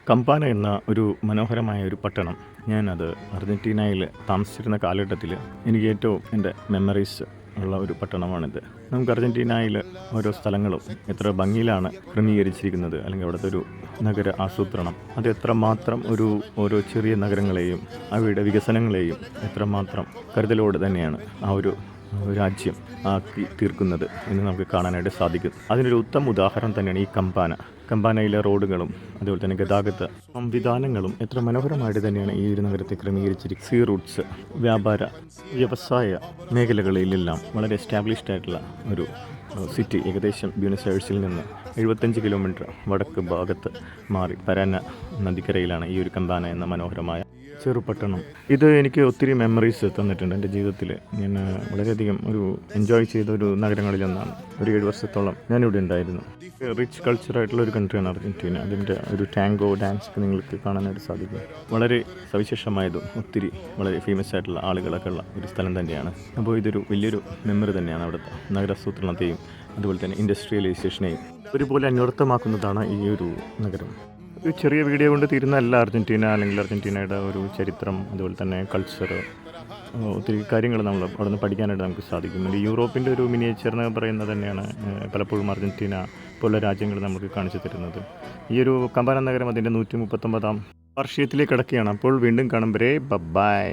Campana എന്ന ഒരു മനോഹരമായ ഒരു പട്ടണം, ഞാനത് അർജൻറ്റീനയിൽ താമസിച്ചിരുന്ന കാലഘട്ടത്തിൽ എനിക്ക് ഏറ്റവും എൻ്റെ മെമ്മറീസ് ഉള്ള ഒരു പട്ടണമാണിത്. നമുക്ക് അർജൻറ്റീനയിൽ ഓരോ സ്ഥലങ്ങളും എത്ര ഭംഗിയിലാണ് ക്രമീകരിച്ചിരിക്കുന്നത്, അല്ലെങ്കിൽ അവിടുത്തെ ഒരു നഗര ആസൂത്രണം അത് എത്രമാത്രം ഓരോ ചെറിയ നഗരങ്ങളെയും അവയുടെ വികസനങ്ങളെയും എത്രമാത്രം കരുതലോടെ തന്നെയാണ് ആ ഒരു രാജ്യം ആക്കി തീർക്കുന്നത് എന്ന് നമുക്ക് കാണാനായിട്ട് സാധിക്കും. അതിനൊരു ഉത്തമ ഉദാഹരണം തന്നെയാണ് ഈ കമ്പാനയിലെ റോഡുകളും അതുപോലെ തന്നെ ഗതാഗത സംവിധാനങ്ങളും എത്ര മനോഹരമായിട്ട് തന്നെയാണ് ഈ ഒരു നഗരത്തെ ക്രമീകരിച്ചിരിക്കുന്നത്. സീ റൂട്ട്സ്, വ്യാപാര വ്യവസായ മേഖലകളിലെല്ലാം വളരെ എസ്റ്റാബ്ലിഷ്ഡ് ആയിട്ടുള്ള ഒരു സിറ്റി. ഏകദേശം ബ്യൂണസ് ഐറിസിൽ നിന്ന് 75 കിലോമീറ്റർ വടക്ക് ഭാഗത്ത് മാറി പരാന നദിക്കരയിലാണ് ഈ ഒരു കമ്പാന എന്ന മനോഹരമായ ചെറുപട്ടണം. ഇത് എനിക്ക് ഒത്തിരി മെമ്മറീസ് തന്നിട്ടുണ്ട് എൻ്റെ ജീവിതത്തിൽ. ഞാൻ വളരെയധികം എൻജോയ് ചെയ്ത ഒരു നഗരങ്ങളിലൊന്നാണ്. ഒരു 7 വർഷത്തോളം ഞാനിവിടെ ഉണ്ടായിരുന്നു. റിച്ച് കൾച്ചറായിട്ടുള്ള ഒരു കൺട്രിയാണ് അർജൻറ്റീന. അതിൻ്റെ ഒരു ടാങ്കോ ഡാൻസ് ഒക്കെ നിങ്ങൾക്ക് കാണാനായിട്ട് സാധിക്കും. വളരെ സവിശേഷമായതും ഒത്തിരി വളരെ ഫേമസ് ആയിട്ടുള്ള ആളുകളൊക്കെ ഉള്ള ഒരു സ്ഥലം തന്നെയാണ്. അപ്പോൾ ഇതൊരു വലിയൊരു മെമ്മറി തന്നെയാണ്. അവിടുത്തെ നഗരാസൂത്രണത്തെയും അതുപോലെ തന്നെ ഇൻഡസ്ട്രിയലൈസേഷനെയും ഒരുപോലെ അന്വർത്ഥമാക്കുന്നതാണ് ഈ ഒരു നഗരം. ഒരു ചെറിയ വീഡിയോ കൊണ്ട് തീരുന്നതല്ല അർജൻറ്റീന, അല്ലെങ്കിൽ അർജൻറ്റീനയുടെ ഒരു ചരിത്രം, അതുപോലെ തന്നെ കൾച്ചർ, ഒത്തിരി കാര്യങ്ങൾ നമ്മൾ അവിടെ നിന്ന് പഠിക്കാനായിട്ട് നമുക്ക് സാധിക്കും. ഒരു യൂറോപ്പിൻ്റെ ഒരു മിനിയേച്ചർ എന്ന് പറയുന്നത് തന്നെയാണ് പലപ്പോഴും അർജൻറ്റീന പോലുള്ള രാജ്യങ്ങൾ നമുക്ക് കാണിച്ചു തരുന്നത്. ഈ ഒരു കമ്പാന നഗരം അതിൻ്റെ 139ാം വാർഷികത്തിലേക്ക് കടക്കുകയാണ്. അപ്പോൾ വീണ്ടും കാണും വരെ ബൈ.